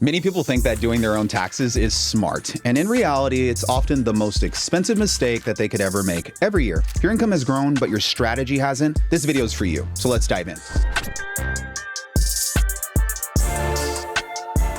Many people think that doing their own taxes is smart, and in reality, it's often the most expensive mistake that they could ever make. Every year, if your income has grown but your strategy hasn't, this video is for you. So let's dive in.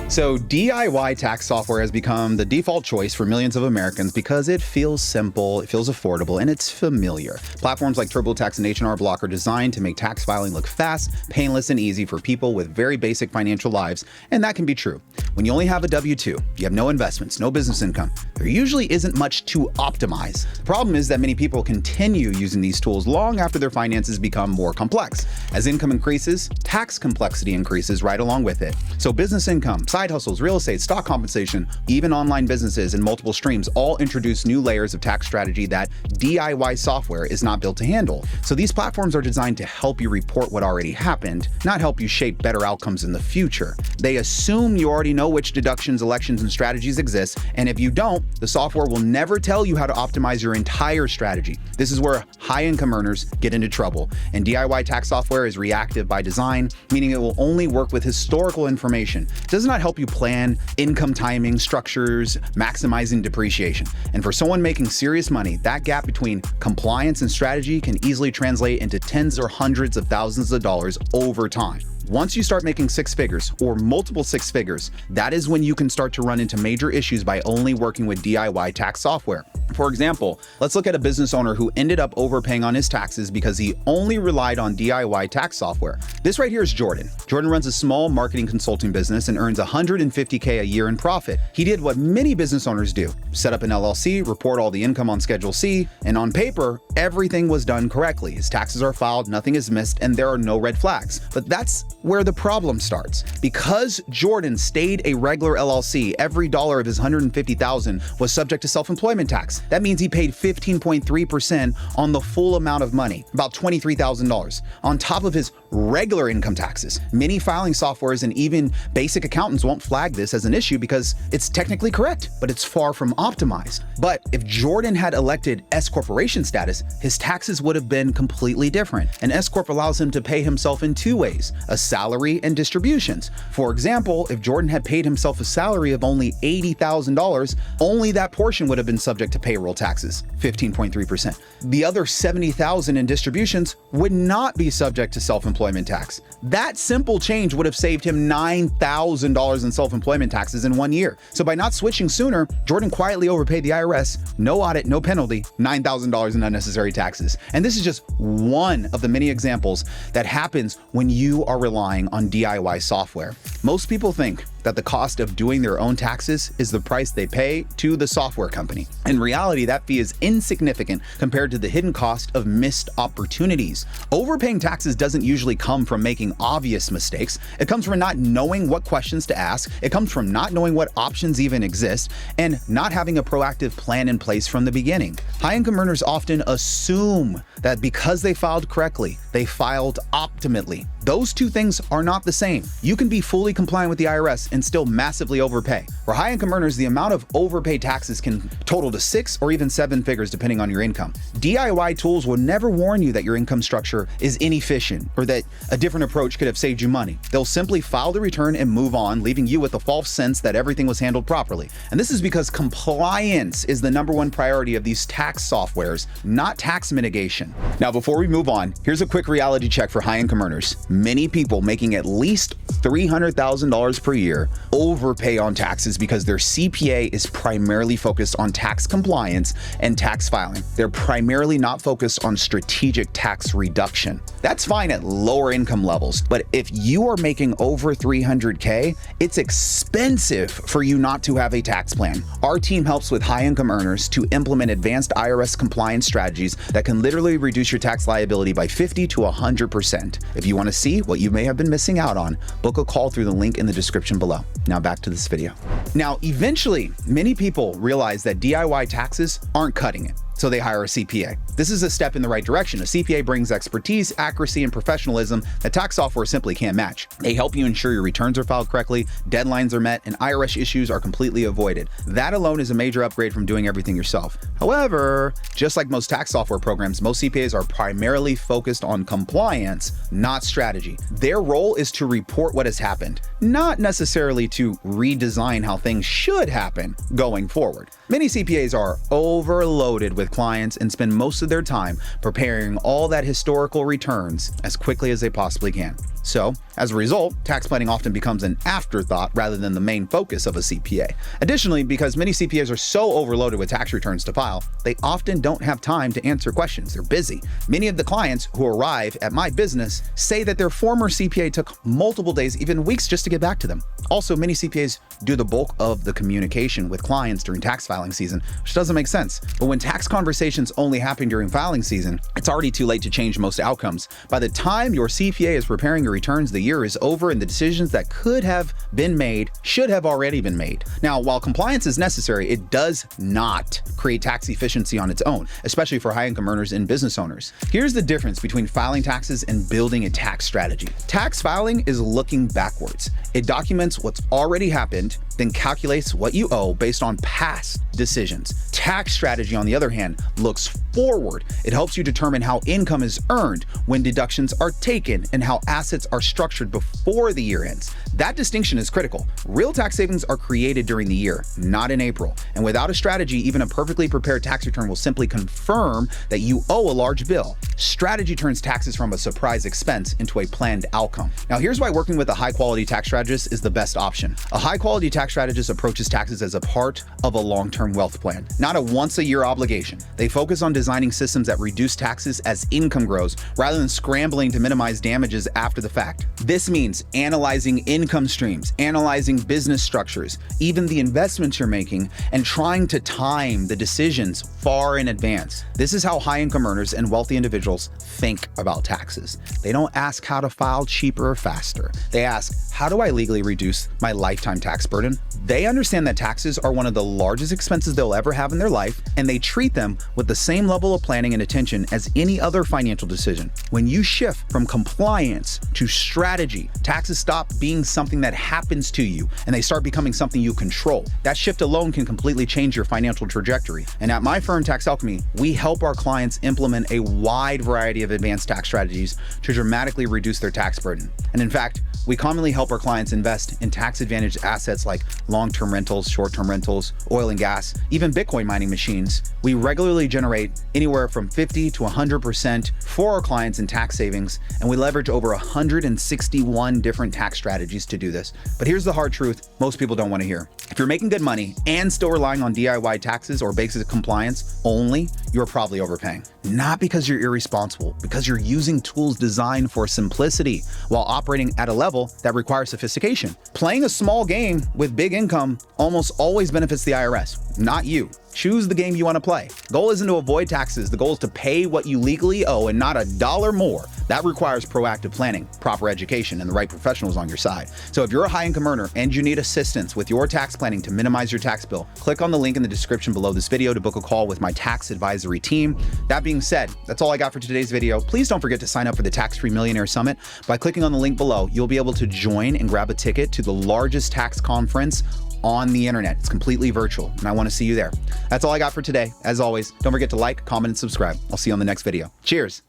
So DIY tax software has become the default choice for millions of Americans because it feels simple, it feels affordable, and it's familiar. Platforms like TurboTax and H&R Block are designed to make tax filing look fast, painless, and easy for people with very basic financial lives, and that can be true. When you only have a W-2, you have no investments, no business income, there usually isn't much to optimize. The problem is that many people continue using these tools long after their finances become more complex. As income increases, tax complexity increases right along with it. So business income, side hustles, real estate, stock compensation, even online businesses and multiple streams all introduce new layers of tax strategy that DIY software is not built to handle. So these platforms are designed to help you report what already happened, not help you shape better outcomes in the future. They assume you already know which deductions, elections, and strategies exist, and if you don't, the software will never tell you how to optimize your entire strategy. This is where high-income earners get into trouble, and DIY tax software is reactive by design, meaning it will only work with historical information. It does not help you plan income timing, structures, maximizing depreciation. And for someone making serious money, that gap between compliance and strategy can easily translate into tens or hundreds of thousands of dollars over time. Once you start making six figures or multiple six figures, that is when you can start to run into major issues by only working with DIY tax software. For example, let's look at a business owner who ended up overpaying on his taxes because he only relied on DIY tax software. This right here is Jordan. Jordan runs a small marketing consulting business and earns $150K a year in profit. He did what many business owners do: set up an LLC, report all the income on Schedule C, and on paper, everything was done correctly. His taxes are filed, nothing is missed, and there are no red flags. But that's where the problem starts. Because Jordan stayed a regular LLC, every dollar of his $150,000 was subject to self-employment tax. That means he paid 15.3% on the full amount of money, about $23,000, on top of his regular income taxes. Many filing softwares and even basic accountants won't flag this as an issue because it's technically correct, but it's far from optimized. But if Jordan had elected S corporation status, his taxes would have been completely different. An S corp allows him to pay himself in two ways: a salary and distributions. For example, if Jordan had paid himself a salary of only $80,000, only that portion would have been subject to payroll taxes, 15.3%. The other $70,000 in distributions would not be subject to self-employment tax. That simple change would have saved him $9,000 in self-employment taxes in 1 year. So by not switching sooner, Jordan quietly overpaid the IRS, no audit, no penalty, $9,000 in unnecessary taxes. And this is just one of the many examples that happens when you are relying on DIY software. Most people think that the cost of doing their own taxes is the price they pay to the software company. In reality, that fee is insignificant compared to the hidden cost of missed opportunities. Overpaying taxes doesn't usually come from making obvious mistakes. It comes from not knowing what questions to ask. It comes from not knowing what options even exist and not having a proactive plan in place from the beginning. High-income earners often assume that because they filed correctly, they filed optimally. Those two things are not the same. You can be fully compliant with the IRS and still massively overpay. For high-income earners, the amount of overpaid taxes can total to 6 or even 7 figures depending on your income. DIY tools will never warn you that your income structure is inefficient or that a different approach could have saved you money. They'll simply file the return and move on, leaving you with the false sense that everything was handled properly. And this is because compliance is the #1 priority of these tax softwares, not tax mitigation. Now, before we move on, here's a quick reality check for high-income earners. Many people making at least $300,000 per year overpay on taxes because their CPA is primarily focused on tax compliance and tax filing. They're primarily not focused on strategic tax reduction. That's fine at lower income levels, but if you are making over $300K, it's expensive for you not to have a tax plan. Our team helps with high-income earners to implement advanced IRS compliance strategies that can literally reduce your tax liability by 50 to 100%. If you want to see what you may have been missing out on, book a call through the link in the description below. Now back to this video. Now, eventually, many people realize that DIY taxes aren't cutting it. so they hire a CPA. This is a step in the right direction. A CPA brings expertise, accuracy, and professionalism that tax software simply can't match. They help you ensure your returns are filed correctly, deadlines are met, and IRS issues are completely avoided. That alone is a major upgrade from doing everything yourself. However, just like most tax software programs, most CPAs are primarily focused on compliance, not strategy. Their role is to report what has happened, not necessarily to redesign how things should happen going forward. Many CPAs are overloaded with clients and spend most of their time preparing all that historical returns as quickly as they possibly can. So, as a result, tax planning often becomes an afterthought rather than the main focus of a CPA. Additionally, because many CPAs are so overloaded with tax returns to file, they often don't have time to answer questions. They're busy. Many of the clients who arrive at my business say that their former CPA took multiple days, even weeks, just to get back to them. Also, many CPAs do the bulk of the communication with clients during tax filing season, which doesn't make sense. But when tax conversations only happen during filing season, it's already too late to change most outcomes. By the time your CPA is preparing your returns, the year is over and the decisions that could have been made should have already been made. Now, while compliance is necessary, it does not create tax efficiency on its own, especially for high-income earners and business owners. Here's the difference between filing taxes and building a tax strategy. Tax filing is looking backwards. It documents what's already happened, then calculates what you owe based on past decisions. Tax strategy, on the other hand, looks forward. It helps you determine how income is earned, when deductions are taken, and how assets are structured before the year ends. That distinction is critical. Real tax savings are created during the year, not in April. And without a strategy, even a perfectly prepared tax return will simply confirm that you owe a large bill. Strategy turns taxes from a surprise expense into a planned outcome. Now, here's why working with a high-quality tax strategist is the best option. A high-quality tax strategist approaches taxes as a part of a long-term wealth plan, not a once-a-year obligation. They focus on designing systems that reduce taxes as income grows, rather than scrambling to minimize damages after the fact. This means analyzing income streams, analyzing business structures, even the investments you're making, and trying to time the decisions far in advance. This is how high-income earners and wealthy individuals think about taxes. They don't ask how to file cheaper or faster. They ask, how do I legally reduce my lifetime tax burden? They understand that taxes are one of the largest expenses they'll ever have in their life, and they treat them with the same level of planning and attention as any other financial decision. When you shift from compliance to strategy, taxes stop being something that happens to you and they start becoming something you control. That shift alone can completely change your financial trajectory. And at my firm, Tax Alchemy, we help our clients implement a wide variety of advanced tax strategies to dramatically reduce their tax burden. And in fact, we commonly help our clients invest in tax-advantaged assets like long-term rentals, short-term rentals, oil and gas, even Bitcoin mining machines. We regularly generate anywhere from 50 to 100% for our clients in tax savings, and we leverage over 161 different tax strategies to do this. But here's the hard truth most people don't want to hear. If you're making good money and still relying on DIY taxes or basic compliance only, you're probably overpaying. Not because you're irresponsible, because you're using tools designed for simplicity while operating at a level that requires sophistication. Playing a small game with big income almost always benefits the IRS, not you. Choose the game you want to play. The goal isn't to avoid taxes. The goal is to pay what you legally owe and not a dollar more. That requires proactive planning, proper education, and the right professionals on your side. So if you're a high-income earner and you need assistance with your tax planning to minimize your tax bill, click on the link in the description below this video to book a call with my tax advisory team. That being said, that's all I got for today's video. Please don't forget to sign up for the Tax-Free Millionaire Summit. By clicking on the link below, you'll be able to join and grab a ticket to the largest tax conference on the internet. It's completely virtual, and I want to see you there. That's all I got for today. As always, don't forget to like, comment, and subscribe. I'll see you on the next video. Cheers.